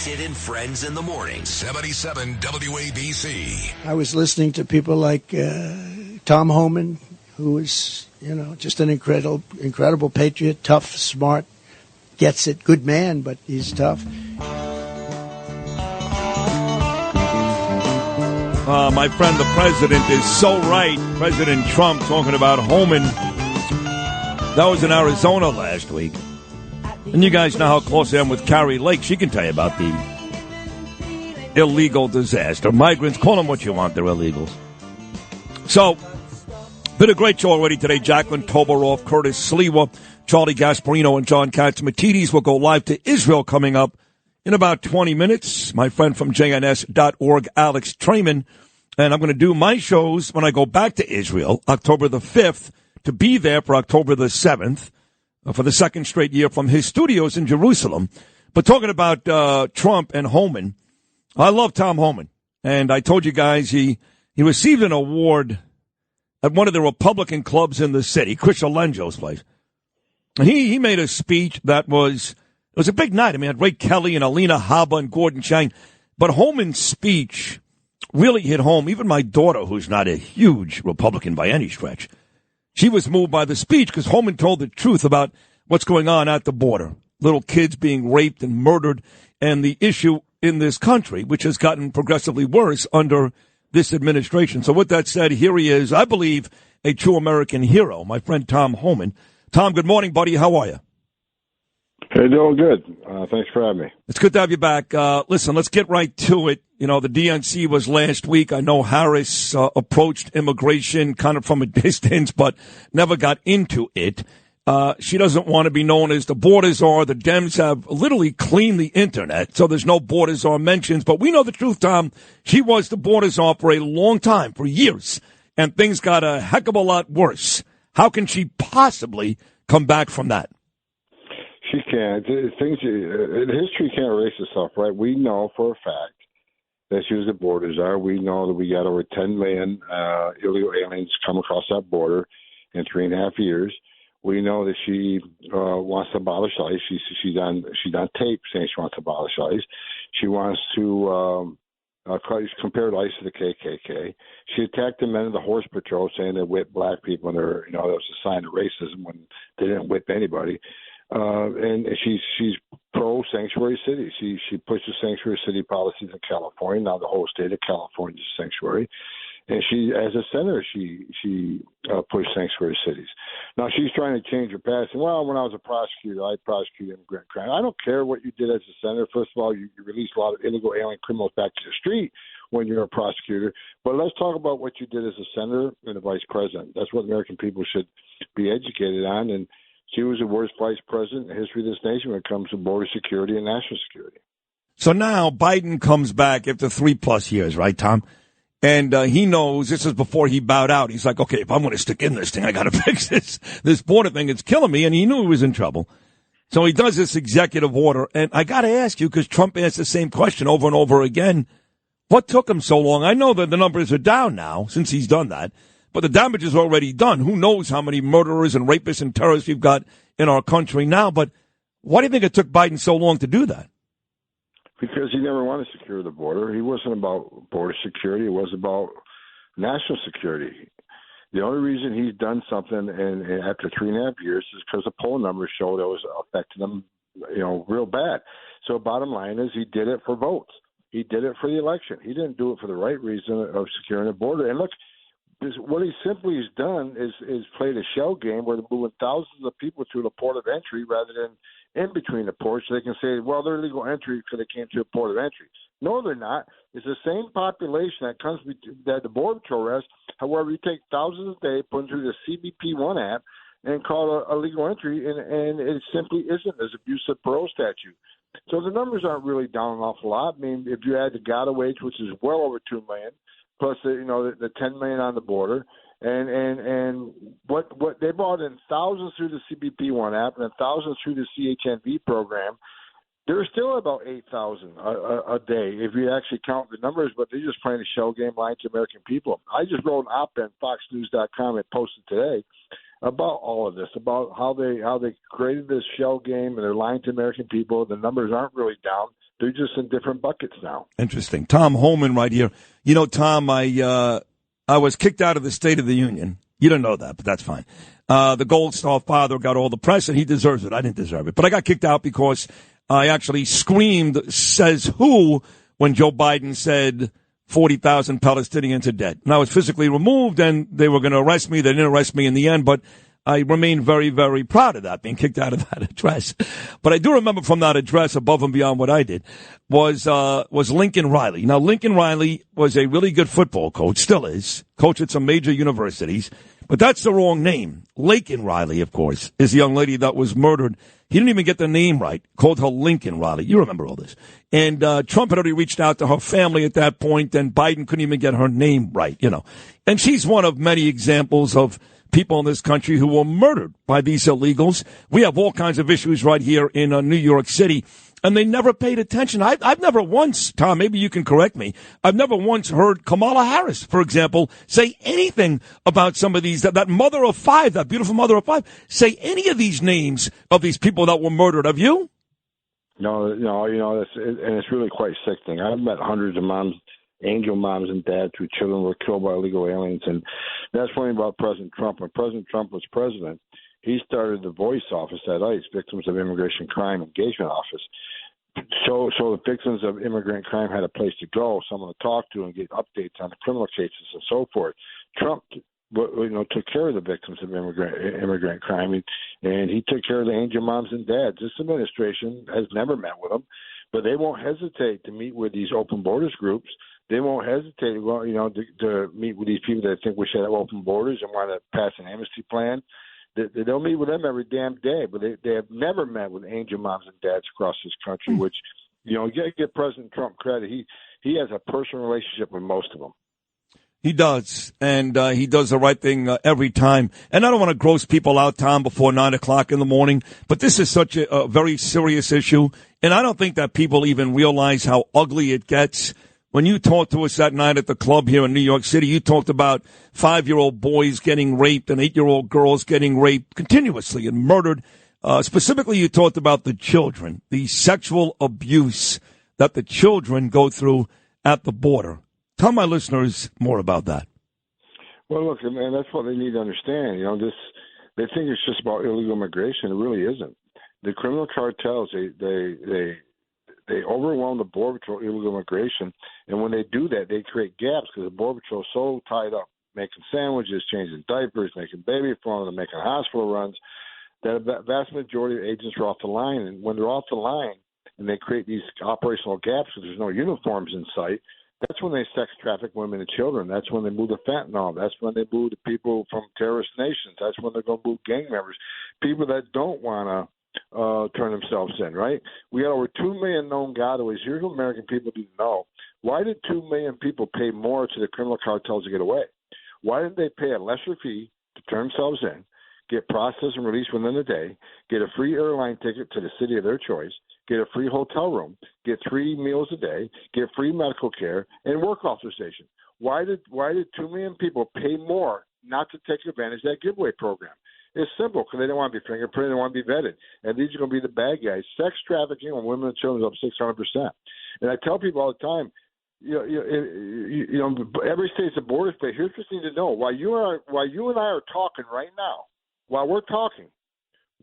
Sid and Friends in the morning. 77 WABC. I was listening to people like Tom Homan, who is, just an incredible patriot, tough, smart, gets it, good man, but he's tough. My friend, the president is so right. President Trump talking about Homan. That was in Arizona last week. And you guys know how close I am with Carrie Lake. She can tell you about the illegal disaster. Migrants, call them what you want, they're illegals. So, been a great show already today. Jacqueline Toberoff, Curtis Sliwa, Charlie Gasparino, and John Katzmatidis will go live to Israel coming up in about 20 minutes. My friend from JNS.org, Alex Trayman. And I'm going to do my shows when I go back to Israel, October the 5th, to be there for October the 7th, for the second straight year from his studios in Jerusalem. But talking about Trump and Homan, I love Tom Homan. And I told you guys he received an award at one of the Republican clubs in the city, Chris Alenjo's place. And he made a speech that was a big night. I mean, had Ray Kelly and Alina Habba and Gordon Chang. But Homan's speech really hit home. Even my daughter, who's not a huge Republican by any stretch, she was moved by the speech because Homan told the truth about what's going on at the border. Little kids being raped and murdered, and the issue in this country, which has gotten progressively worse under this administration. So with that said, here he is, I believe, a true American hero, my friend Tom Homan. Tom, good morning, buddy. How are you? Hey, doing good. Thanks for having me. It's good to have you back. Listen, let's get right to it. The DNC was last week. I know Harris approached immigration kind of from a distance, but never got into it. She doesn't want to be known as the border czar. The Dems have literally cleaned the internet, so there's no border czar mentions. But we know the truth, Tom. She was the border czar for a long time, for years, and things got a heck of a lot worse. How can she possibly come back from that? She can't. History can't erase itself, right? We know for a fact that she was a border czar. We know that we got over 10 million illegal aliens come across that border in 3.5 years. We know that she wants to abolish ICE. She's on tape saying she wants to abolish ICE. She wants to compared ICE to the KKK. She attacked the men of the Horse Patrol, saying they whipped black people, and that was a sign of racism when they didn't whip anybody. And she's pro sanctuary city. She pushes sanctuary city policies in California. Now the whole state of California is a sanctuary. And she, as a senator, she pushed sanctuary cities. Now she's trying to change her past. And, well, when I was a prosecutor, I prosecuted immigrant crime. I don't care what you did as a senator. First of all, you released a lot of illegal alien criminals back to the street when you're a prosecutor. But let's talk about what you did as a senator and a vice president. That's what American people should be educated on. And she was the worst vice president in the history of this nation when it comes to border security and national security. So now Biden comes back after 3+ years, right, Tom? And he knows this is before he bowed out. He's like, okay, if I'm going to stick in this thing, I got to fix this border thing. It's killing me. And he knew he was in trouble. So he does this executive order. And I got to ask you, because Trump asked the same question over and over again, what took him so long? I know that the numbers are down now since he's done that, but the damage is already done. Who knows how many murderers and rapists and terrorists we've got in our country now. But why do you think it took Biden so long to do that? Because he never wanted to secure the border. He wasn't about border security. It was about national security. The only reason he's done something and after 3.5 years is because the poll numbers show that was affecting him, real bad. So bottom line is he did it for votes. He did it for the election. He didn't do it for the right reason of securing the border. And look, what he simply has done is played a shell game where they're moving thousands of people through the port of entry rather than in between the ports, so they can say, well, they're illegal entry because they came to a port of entry. No, they're not. It's the same population that comes that the Border Patrol arrests. However, you take thousands a day, put them through the CBP One app, and call it illegal entry, and it simply isn't as abusive parole statute. So the numbers aren't really down an awful lot. I mean, if you add the gotawage, which is well over 2 million, plus the 10 million on the border, and what they brought in thousands through the CBP One app and thousands through the CHNV program. There's still about 8,000 a day if you actually count the numbers, but they're just playing a shell game lying to American people. I just wrote an op-ed on FoxNews.com and posted today about all of this, about how they created this shell game and they're lying to American people. The numbers aren't really down. They're just in different buckets now. Interesting. Tom Homan right here. You know, Tom, I was kicked out of the State of the Union. You don't know that, but that's fine. The Gold Star father got all the press, and he deserves it. I didn't deserve it. But I got kicked out because I actually screamed, says who, when Joe Biden said 40,000 Palestinians are dead. And I was physically removed, and they were going to arrest me. They didn't arrest me in the end, but I remain very, very proud of that, being kicked out of that address. But I do remember from that address, above and beyond what I did, was Lincoln Riley. Now, Lincoln Riley was a really good football coach, still is, coach at some major universities, but that's the wrong name. Laken Riley, of course, is the young lady that was murdered. He didn't even get the name right, called her Lincoln Riley. You remember all this. And Trump had already reached out to her family at that point, and Biden couldn't even get her name right, you know. And she's one of many examples of people in this country who were murdered by these illegals. We have all kinds of issues right here in New York City, and they never paid attention. I've never once, Tom, maybe you can correct me, I've never once heard Kamala Harris, for example, say anything about some of these, that mother of five, that beautiful mother of five, say any of these names of these people that were murdered. Have you? No, you know, and it's really quite sickening. I've met hundreds of moms, angel moms and dads whose children were killed by illegal aliens, and that's funny about President Trump. When President Trump was president, he started the Voice office at ICE, Victims of Immigration Crime Engagement Office. So the victims of immigrant crime had a place to go, someone to talk to, and get updates on the criminal cases and so forth. Trump, took care of the victims of immigrant crime, and he took care of the angel moms and dads. This administration has never met with them, but they won't hesitate to meet with these open borders groups. They won't hesitate, to meet with these people that think we should have open borders and want to pass an amnesty plan. They don't meet with them every damn day, but they have never met with angel moms and dads across this country, which, you got to give President Trump credit. He has a personal relationship with most of them. He does, and he does the right thing every time. And I don't want to gross people out, Tom, before 9 o'clock in the morning, but this is such a very serious issue, and I don't think that people even realize how ugly it gets. When you talked to us that night at the club here in New York City, you talked about 5-year-old boys getting raped and 8-year-old girls getting raped continuously and murdered. Specifically, you talked about the children, the sexual abuse that the children go through at the border. Tell my listeners more about that. Well, look, man, that's what they need to understand. They think it's just about illegal immigration. It really isn't. The criminal cartels, they overwhelm the Border Patrol illegal immigration, and when they do that, they create gaps because the Border Patrol is so tied up making sandwiches, changing diapers, making baby formula, making hospital runs, that a vast majority of agents are off the line. And when they're off the line and they create these operational gaps because there's no uniforms in sight, that's when they sex traffic women and children. That's when they move the fentanyl. That's when they move the people from terrorist nations. That's when they're going to move gang members, people that don't want to turn themselves in, right? We got over 2 million known gotaways. Here's what American people need to know. Why did 2 million people pay more to the criminal cartels to get away? Why didn't they pay a lesser fee to turn themselves in, get processed and released within a day, get a free airline ticket to the city of their choice, get a free hotel room, get 3 meals a day, get free medical care, and work authorization? Why did 2 million people pay more not to take advantage of that giveaway program? It's simple, because they don't want to be fingerprinted, they don't want to be vetted. And these are going to be the bad guys. Sex trafficking on women and children is up 600%. And I tell people all the time, every state's a border state. Here's what you need to know. While you and I are talking right now, while we're talking,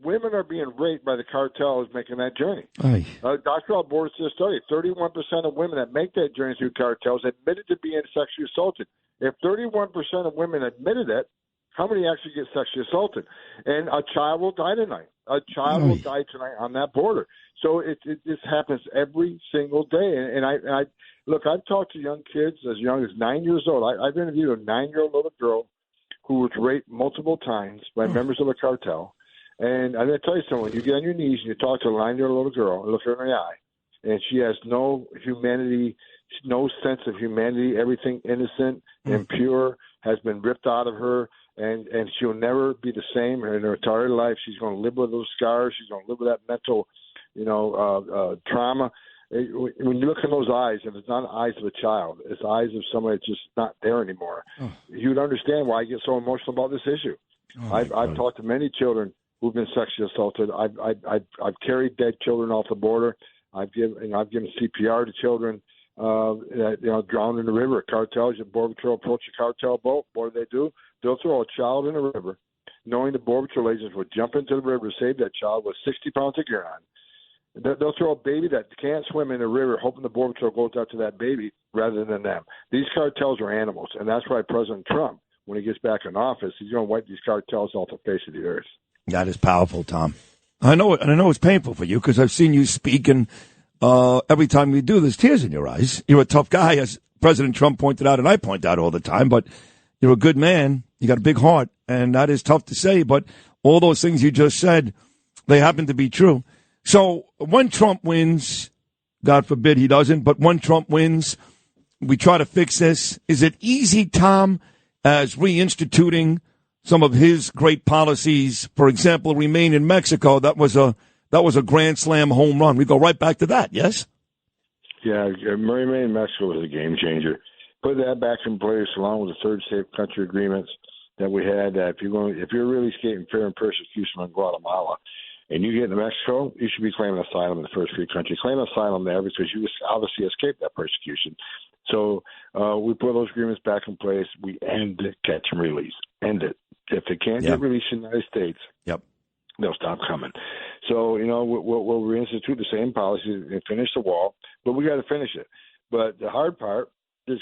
women are being raped by the cartels making that journey. Dr. Alborz did a study. 31% of women that make that journey through cartels admitted to being sexually assaulted. If 31% of women admitted it, how many actually get sexually assaulted? And a child will die tonight. A child will die tonight on that border. So this happens every single day. And I look, I've talked to young kids as young as 9 years old. I've interviewed a 9-year-old little girl who was raped multiple times by members of a cartel. And I'm going to tell you something. You get on your knees and you talk to a 9-year-old little girl and look her in the eye, and she has no humanity, no sense of humanity. Everything innocent and pure has been ripped out of her. And she'll never be the same in her entire life. She's going to live with those scars. She's going to live with that mental, trauma. When you look in those eyes, and it's not the eyes of a child, it's the eyes of somebody that's just not there anymore. You'd understand why I get so emotional about this issue. I've talked to many children who've been sexually assaulted. I've carried dead children off the border. I've given CPR to children drowned in the river. Cartels, the Border Patrol approach a cartel boat. What do? They'll throw a child in the river, knowing the Border Patrol agents would jump into the river to save that child with 60 pounds of gear on. They'll throw a baby that can't swim in the river, hoping the Border Patrol goes out to that baby rather than them. These cartels are animals, and that's why President Trump, when he gets back in office, he's going to wipe these cartels off the face of the earth. That is powerful, Tom. I know it, and I know it's painful for you because I've seen you speak, and every time you do, there's tears in your eyes. You're a tough guy, as President Trump pointed out, and I point out all the time, but you're a good man. You got a big heart, and that is tough to say, but all those things you just said, they happen to be true. So when Trump wins, God forbid he doesn't, but when Trump wins, we try to fix this. Is it easy, Tom, as reinstituting some of his great policies, for example, remain in Mexico? That was a grand slam home run. We go right back to that, yes? Yeah, remain in Mexico was a game changer. Put that back in place along with the third safe country agreements that we had. That if you're really escaping fear and persecution in Guatemala, and you get into Mexico, you should be claiming asylum in the first free country. Claim asylum there because you obviously escaped that persecution. So we put those agreements back in place. We end catch and release. End it. If they can't get released in the United States, they'll stop coming. So, we'll reinstitute the same policy and finish the wall, but we got to finish it. But the harder part is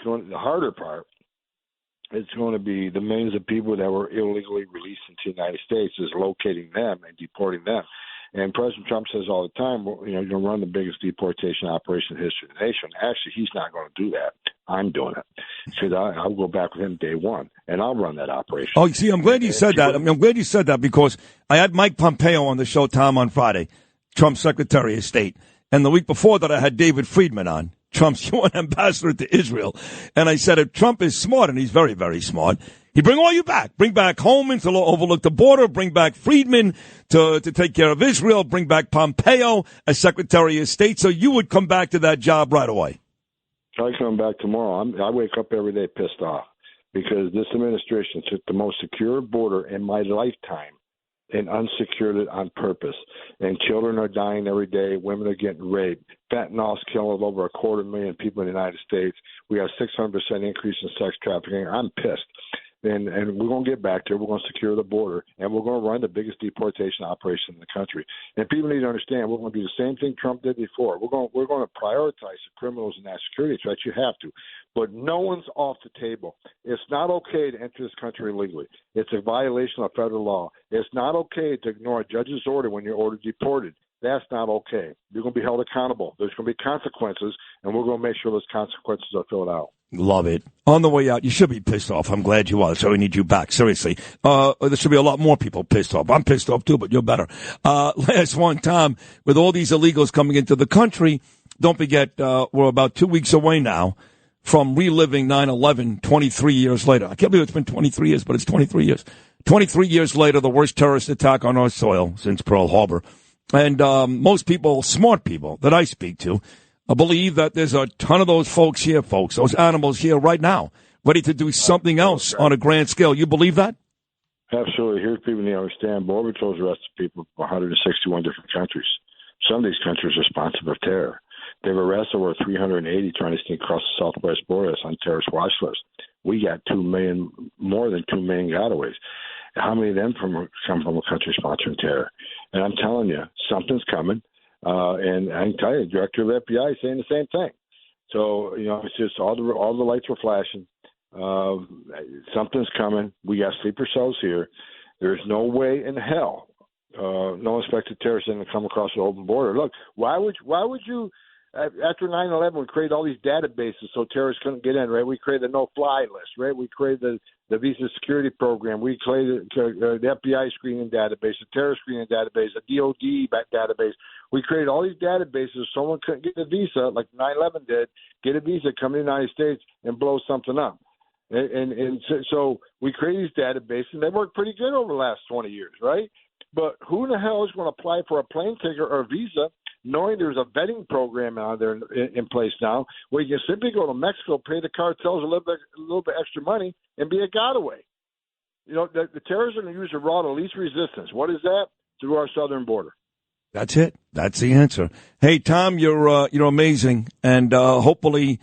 going to be the millions of people that were illegally released into the United States, is locating them and deporting them. And President Trump says all the time, well, you're going to run the biggest deportation operation in the history of the nation. Actually, he's not going to do that. I'm doing it. Because I'll go back with him day one, and I'll run that operation. Oh, see, I'm glad you said that. I'm glad you said that because I had Mike Pompeo on the show, Tom, on Friday, Trump's Secretary of State. And the week before that, I had David Friedman on, Trump's UN ambassador to Israel. And I said, if Trump is smart, and he's very, very smart, he bring all you back. Bring back Homan to overlook the border. Bring back Friedman to take care of Israel. Bring back Pompeo as Secretary of State. So you would come back to that job right away. I come back tomorrow. I wake up every day pissed off because this administration took the most secure border in my lifetime and unsecured it on purpose. And children are dying every day. Women are getting raped. Fentanyl's killing over 250,000 people in the United States. We have 600% increase in sex trafficking. I'm pissed. And we're going to get back there. We're going to secure the border, and we're going to run the biggest deportation operation in the country. And people need to understand we're going to do the same thing Trump did before. We're going to prioritize the criminals in that security threat. You have to. But no one's off the table. It's not okay to enter this country illegally. It's a violation of federal law. It's not okay to ignore a judge's order when you're ordered deported. That's not okay. You're going to be held accountable. There's going to be consequences, and we're going to make sure those consequences are filled out. Love it. On the way out, you should be pissed off. I'm glad you are. So we need you back. Seriously. There should be a lot more people pissed off. I'm pissed off too, but you're better. Last one, Tom, with all these illegals coming into the country, don't forget, we're about 2 weeks away now from reliving 9/11 23 years later. I can't believe it's been 23 years, but it's 23 years. 23 years later, the worst terrorist attack on our soil since Pearl Harbor. And most people, smart people that I speak to, believe that there's a ton of those folks here, those animals here right now, ready to do something else on a grand scale. You believe that? Absolutely. Here's people need to understand. Border Patrol's arrested people from 161 different countries. Some of these countries are responsible for terror. They've arrested over 380 trying to sneak across the southwest border on terrorist watch list. We got more than 2 million gotaways. How many of them come from a country sponsoring terror? And I'm telling you, something's coming. And I can tell you, the director of FBI is saying the same thing. So, it's just all the lights were flashing. Something's coming. We got sleeper cells here. There's no way in hell no inspected terrorists going to come across the open border. Look, why would you after 9/11 we created all these databases so terrorists couldn't get in, right? We created the no-fly list, right? We created the visa security program. We created the FBI screening database, the terror screening database, the DOD database. We created all these databases so someone couldn't get a visa like 9/11 did, get a visa, come to the United States, and blow something up. And so we created these databases, and they worked pretty good over the last 20 years, right? But who in the hell is going to apply for a plane ticket or a visa knowing there's a vetting program out there in place now where you can simply go to Mexico, pay the cartels a little bit extra money, and be a gotaway? The terrorists are going to use the route of least resistance. What is that? Through our southern border. That's it. That's the answer. Hey, Tom, you're amazing, and hopefully,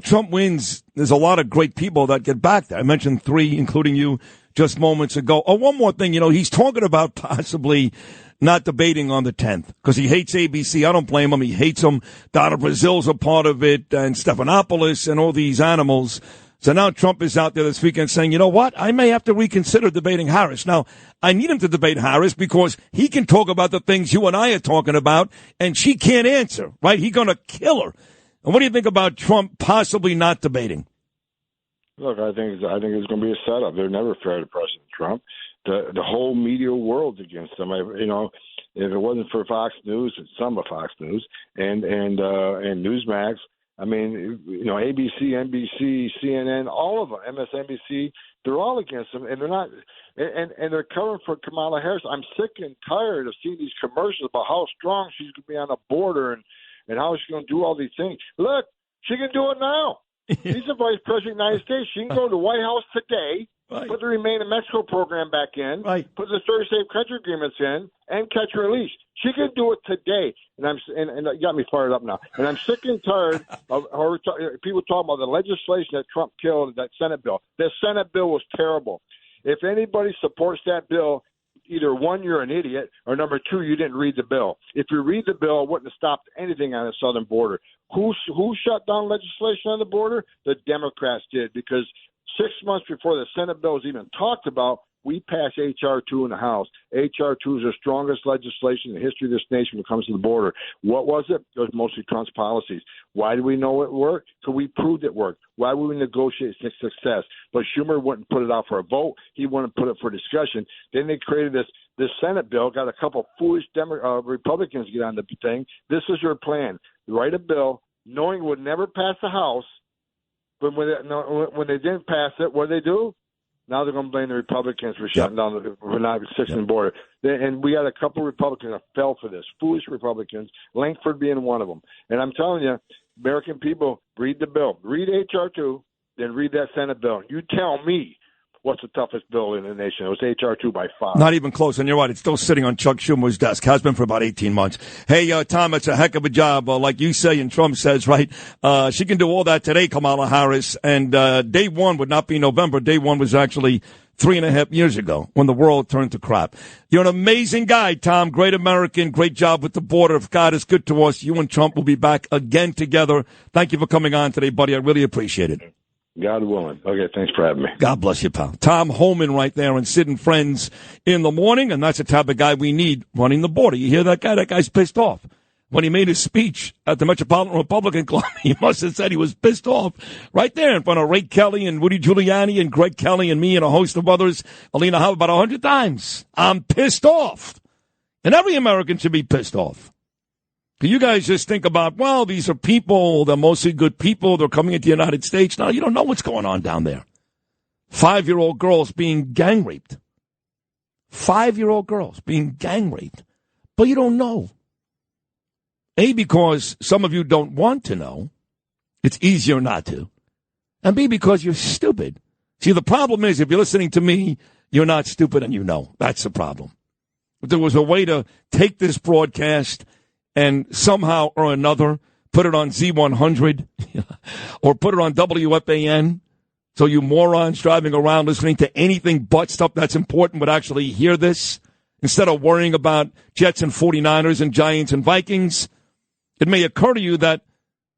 Trump wins. There's a lot of great people that get back there. I mentioned 3, including you, just moments ago. Oh, one more thing. He's talking about possibly not debating on the 10th because he hates ABC. I don't blame him. He hates them. Donna Brazil's a part of it, and Stephanopoulos and all these animals. So now Trump is out there this weekend saying, you know what? I may have to reconsider debating Harris. Now, I need him to debate Harris because he can talk about the things you and I are talking about, and she can't answer, right? He's going to kill her. And what do you think about Trump possibly not debating? Look, I think it's going to be a setup. They're never fair to President Trump. The whole media world's against him. If it wasn't for Fox News, some of Fox News and Newsmax, I mean, ABC, NBC, CNN, all of them, MSNBC, they're all against him, and they're not, and they're covering for Kamala Harris. I'm sick and tired of seeing these commercials about how strong she's going to be on the border and how she's going to do all these things. Look, she can do it now. She's the vice president of the United States. She can go to the White House today, right, put the Remain in Mexico program back in, right, put the 30 safe country agreements in, and catch and release. She can do it today, and it got me fired up now. And I'm sick and tired of people talking about the legislation that Trump killed, that Senate bill. The Senate bill was terrible. If anybody supports that bill, either one, you're an idiot, or number two, you didn't read the bill. If you read the bill, it wouldn't have stopped anything on the southern border. Who shut down legislation on the border? The Democrats did, because 6 months before the Senate bill was even talked about, we passed H.R. 2 in the House. H.R. 2 is the strongest legislation in the history of this nation when it comes to the border. What was it? It was mostly Trump's policies. Why do we know it worked? Because we proved it worked. Why would we negotiate success? But Schumer wouldn't put it out for a vote. He wouldn't put it for discussion. Then they created this Senate bill, got a couple foolish Republicans to get on the thing. This is your plan. Write a bill knowing it would never pass the House. But when they didn't pass it, what did they do? Now they're going to blame the Republicans for shutting down, for not fixing the border. And we got a couple of Republicans that fell for this, foolish Republicans, Langford being one of them. And I'm telling you, American people, read the bill. Read H.R. 2, then read that Senate bill. You tell me what's the toughest bill in the nation. It was H.R. 2 by 5. Not even close. And you're right. It's still sitting on Chuck Schumer's desk. Has been for about 18 months. Hey, Tom, it's a heck of a job. Like you say and Trump says, right? She can do all that today, Kamala Harris. And day one would not be November. Day one was actually 3.5 years ago when the world turned to crap. You're an amazing guy, Tom. Great American. Great job with the border. If God is good to us, you and Trump will be back again together. Thank you for coming on today, buddy. I really appreciate it. God willing. Okay, thanks for having me. God bless you, pal. Tom Homan right there and Sid and Friends in the morning, and that's the type of guy we need running the border. You hear that guy? That guy's pissed off. When he made his speech at the Metropolitan Republican Club, he must have said he was pissed off right there in front of Ray Kelly and Rudy Giuliani and Greg Kelly and me and a host of others, Alina Howard, about 100 times. I'm pissed off. And every American should be pissed off. You guys just think about, well, these are people, they're mostly good people, they're coming into the United States. Now, you don't know what's going on down there. 5-year-old girls being gang raped. 5-year-old girls being gang raped. But you don't know. A, because some of you don't want to know. It's easier not to. And B, because you're stupid. See, the problem is, if you're listening to me, you're not stupid and you know. That's the problem. If there was a way to take this broadcast and somehow or another put it on Z100 or put it on WFAN so you morons driving around listening to anything but stuff that's important would actually hear this instead of worrying about Jets and 49ers and Giants and Vikings. It may occur to you that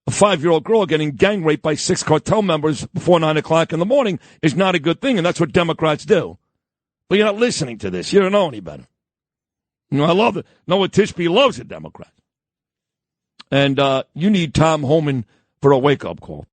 a 5-year-old girl getting gang raped by 6 cartel members before 9 o'clock in the morning is not a good thing, and that's what Democrats do. But you're not listening to this. You don't know any better. You know, I love it. Noah Tishby loves a Democrat. And you need Tom Homan for a wake-up call.